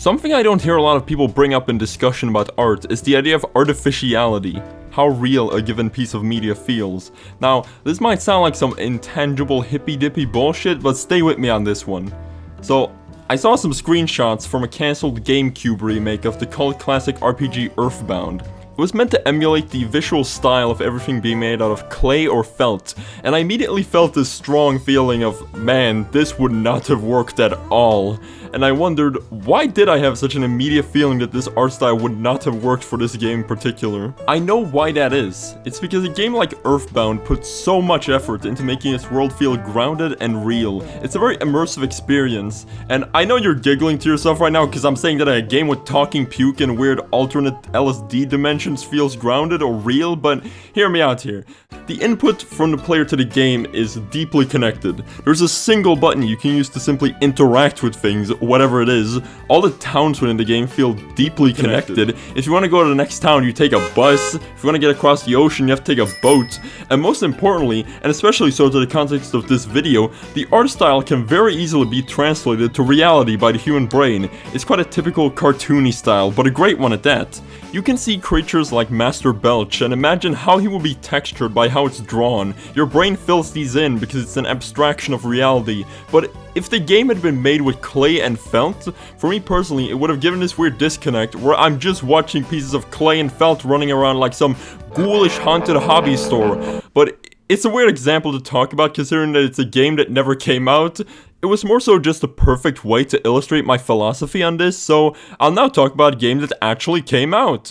Something I don't hear a lot of people bring up in discussion about art is the idea of artificiality, how real a given piece of media feels. Now, this might sound like some intangible hippy-dippy bullshit, but stay with me on this one. So, I saw some screenshots from a cancelled GameCube remake of the cult classic RPG Earthbound. It was meant to emulate the visual style of everything being made out of clay or felt, and I immediately felt this strong feeling of, man, this would not have worked at all. And I wondered, why did I have such an immediate feeling that this art style would not have worked for this game in particular? I know why that is. It's because a game like Earthbound puts so much effort into making its world feel grounded and real. It's a very immersive experience, and I know you're giggling to yourself right now because I'm saying that a game with talking puke and weird alternate LSD dimensions feels grounded or real, but hear me out here. The input from the player to the game is deeply connected. There's a single button you can use to simply interact with things, whatever it is. All the towns within the game feel deeply connected. If you want to go to the next town, you take a bus. If you want to get across the ocean, you have to take a boat. And most importantly, and especially so to the context of this video, the art style can very easily be translated to reality by the human brain. It's quite a typical cartoony style, but a great one at that. You can see creatures like Master Belch and imagine how he will be textured by how it's drawn. Your brain fills these in because it's an abstraction of reality, but if the game had been made with clay and felt, for me personally, it would have given this weird disconnect where I'm just watching pieces of clay and felt running around like some ghoulish haunted hobby store. But it's a weird example to talk about considering that it's a game that never came out. It was more so just the perfect way to illustrate my philosophy on this, so I'll now talk about a game that actually came out.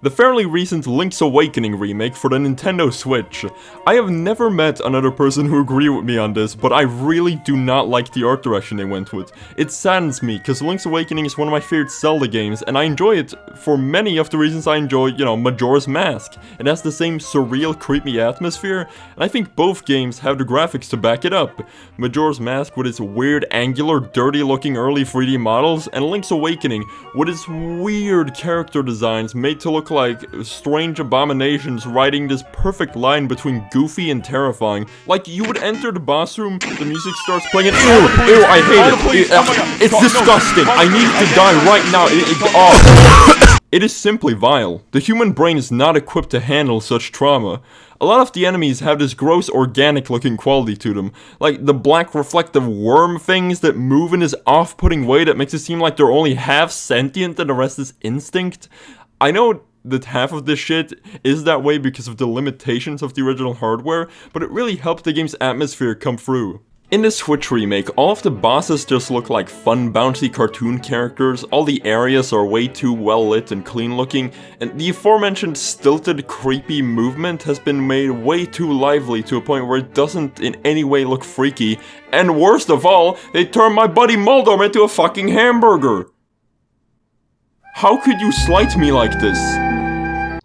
The fairly recent Link's Awakening remake for the Nintendo Switch. I have never met another person who agreed with me on this, but I really do not like the art direction they went with. It saddens me, because Link's Awakening is one of my favorite Zelda games, and I enjoy it for many of the reasons I enjoy, Majora's Mask. It has the same surreal, creepy atmosphere, and I think both games have the graphics to back it up. Majora's Mask with its weird, angular, dirty-looking early 3D models, and Link's Awakening with its weird character designs made to look like strange abominations riding this perfect line between goofy and terrifying. Like, you would enter the boss room, the music starts playing, and ew, I hate it. It's disgusting. I need to die right now. It is simply vile. The human brain is not equipped to handle such trauma. A lot of the enemies have this gross organic looking quality to them, like the black reflective worm things that move in this off-putting way that makes it seem like they're only half sentient and the rest is instinct. I know that half of this shit is that way because of the limitations of the original hardware, but it really helped the game's atmosphere come through. In the Switch remake, all of the bosses just look like fun, bouncy cartoon characters, all the areas are way too well lit and clean looking, and the aforementioned stilted, creepy movement has been made way too lively to a point where it doesn't in any way look freaky, and worst of all, they turned my buddy Moldorm into a fucking hamburger! How could you slight me like this?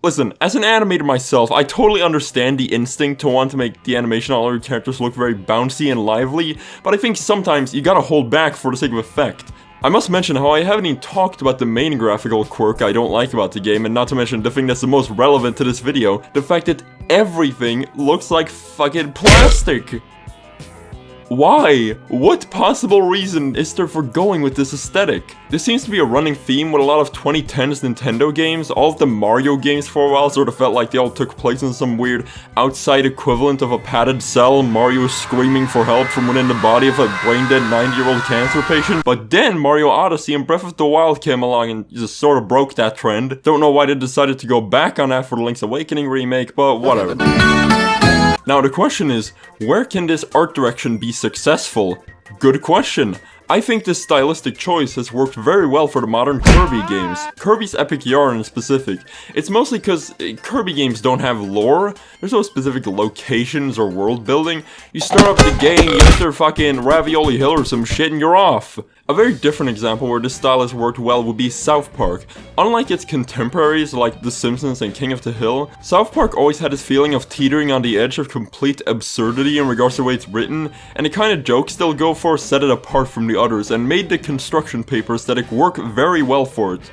Listen, as an animator myself, I totally understand the instinct to want to make the animation on all your characters look very bouncy and lively, but I think sometimes you gotta hold back for the sake of effect. I must mention how I haven't even talked about the main graphical quirk I don't like about the game, and not to mention the thing that's the most relevant to this video, the fact that everything looks like fucking plastic. Why? What possible reason is there for going with this aesthetic? This seems to be a running theme with a lot of 2010s Nintendo games. All of the Mario games for a while sort of felt like they all took place in some weird outside equivalent of a padded cell, Mario screaming for help from within the body of a brain-dead 90-year-old cancer patient. But then Mario Odyssey and Breath of the Wild came along and just sort of broke that trend. Don't know why they decided to go back on that for the Link's Awakening remake, but whatever. Now the question is, where can this art direction be successful? Good question. I think this stylistic choice has worked very well for the modern Kirby games. Kirby's Epic Yarn in specific. It's mostly because Kirby games don't have lore. There's no specific locations or world building. You start up the game, you enter fucking Ravioli Hill or some shit and you're off. A very different example where this style has worked well would be South Park. Unlike its contemporaries like The Simpsons and King of the Hill, South Park always had this feeling of teetering on the edge of complete absurdity in regards to the way it's written, and the kind of jokes they'll go for set it apart from the others and made the construction paper aesthetic work very well for it.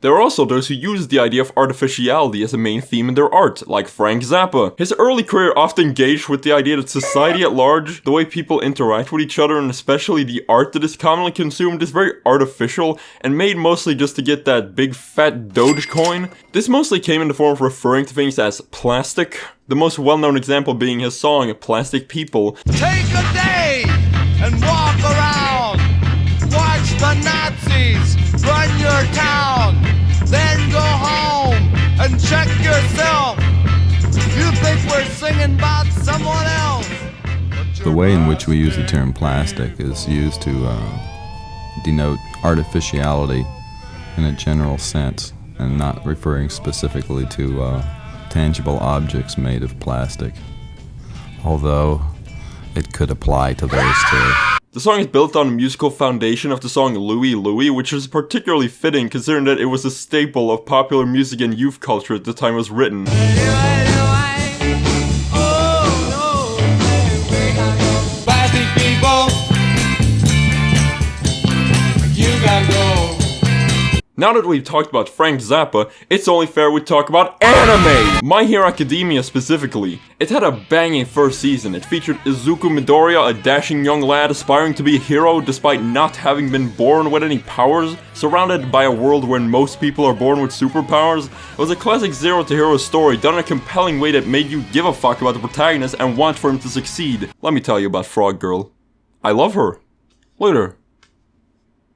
There are also those who use the idea of artificiality as a main theme in their art, like Frank Zappa. His early career often engaged with the idea that society at large, the way people interact with each other, and especially the art that is commonly consumed, is very artificial and made mostly just to get that big fat Dogecoin. This mostly came in the form of referring to things as plastic, the most well-known example being his song, Plastic People. Take a day and walk around, watch the Nazis run your town, then go home and check yourself. You think we're singing about someone else? The way in which we use the term plastic is used to denote artificiality in a general sense, and not referring specifically to tangible objects made of plastic, although it could apply to those too. The song is built on the musical foundation of the song Louie Louie, which is particularly fitting considering that it was a staple of popular music and youth culture at the time it was written. Plastic people, you gotta go. Now that we've talked about Frank Zappa, it's only fair we talk about anime! My Hero Academia specifically. It had a banging first season. It featured Izuku Midoriya, a dashing young lad aspiring to be a hero despite not having been born with any powers, surrounded by a world where most people are born with superpowers. It was a classic zero to hero story done in a compelling way that made you give a fuck about the protagonist and want for him to succeed. Let me tell you about Frog Girl. I love her. Look at her.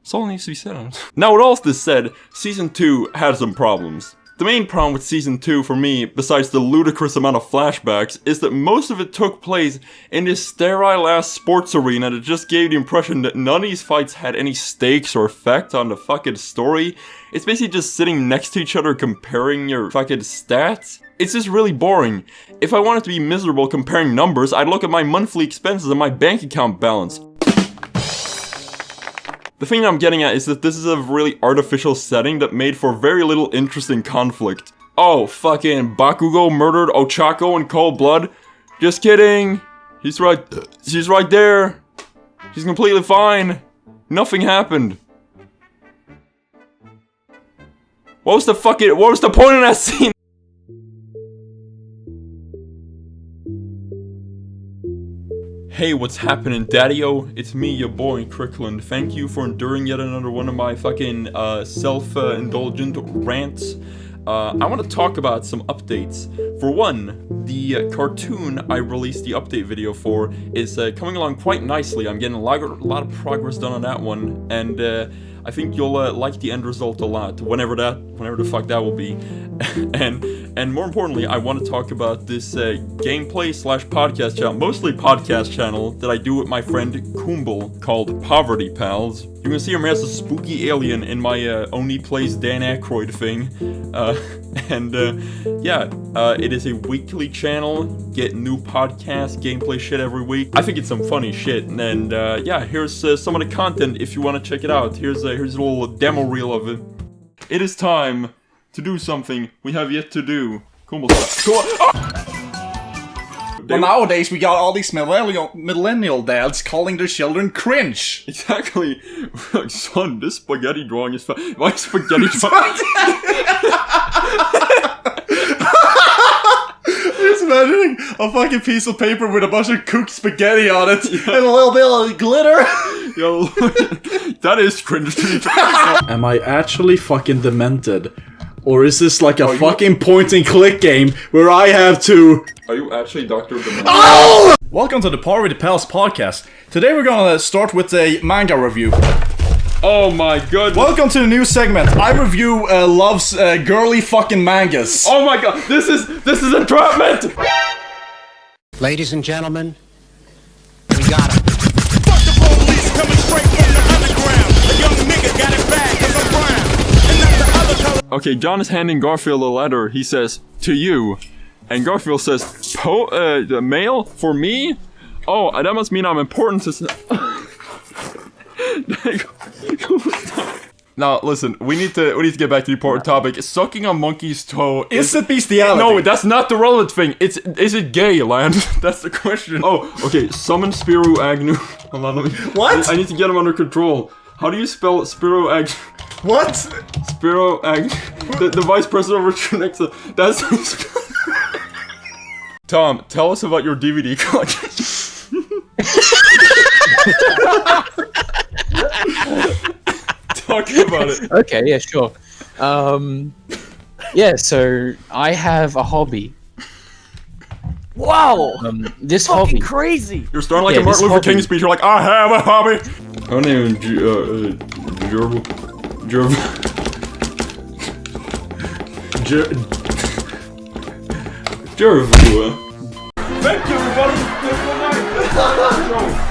That's all needs to be said. Now with all this said, Season 2 had some problems. The main problem with Season 2 for me, besides the ludicrous amount of flashbacks, is that most of it took place in this sterile ass sports arena that just gave the impression that none of these fights had any stakes or effect on the fucking story. It's basically just sitting next to each other comparing your fucking stats. It's just really boring. If I wanted to be miserable comparing numbers, I'd look at my monthly expenses and my bank account balance. The thing I'm getting at is that this is a really artificial setting that made for very little interesting conflict. Oh, fucking Bakugo murdered Ochako in cold blood? Just kidding. She's right there. She's completely fine. Nothing happened. What was the point of that scene? Hey, what's happening, Daddy-O? It's me, your boy, Crickland. Thank you for enduring yet another one of my fucking self-indulgent rants. I want to talk about some updates. For one, the cartoon I released the update video for is coming along quite nicely. I'm getting a lot of progress done on that one, and I think you'll like the end result a lot, whenever the fuck that will be. and more importantly, I want to talk about this gameplay / podcast channel, mostly podcast channel, that I do with my friend Kumble, called Poverty Pals. You can see him as a spooky alien in my Only Plays Dan Aykroyd thing. It is a weekly channel, get new podcast gameplay shit every week. I think it's some funny shit, and here's some of the content if you want to check it out. Here's a little demo reel of it. It is time to do something we have yet to do. Cool. Well, nowadays we got all these millennial dads calling their children cringe. Exactly. Like, son, this spaghetti drawing is my spaghetti drawing. Just imagining a fucking piece of paper with a bunch of cooked spaghetti on it and a little bit of glitter. Yo, that is cringe to me. Am I actually fucking demented? Or is this like a fucking point-and-click game where I have to... Are you actually Dr. Demented? Oh! Welcome to the Poverty Pals podcast. Today we're gonna start with a manga review. Oh my god. Welcome to the new segment. I review Love's girly fucking mangas. Oh my god, this is entrapment! Ladies and gentlemen, we got him. Fuck the police coming straight from the underground. A young nigga got it bad 'cause I'm brown. And not the other color. Okay, John is handing Garfield a letter. He says, to you. And Garfield says, the mail? For me? Oh, that must mean I'm important to... Now, listen, we need to get back to the important topic. Sucking a monkey's toe is it bestiality? No, that's not the relevant thing. Is it gay, Land? That's the question. Oh, okay, summon Spiro Agnew. Hold on, let me... What? I need to get him under control. How do you spell Spiro Agnew? What? Spiro, the vice president of Retronexa. That's. Tom, tell us about your DVD collection. Talk about it. Okay, yeah, sure. Yeah, so I have a hobby. Wow! This Fucking hobby. crazy! You're starting like Yeah, a Martin this Luther King hobby. speech. You're like, I have a hobby. Her name is Thank you, everybody. Good night.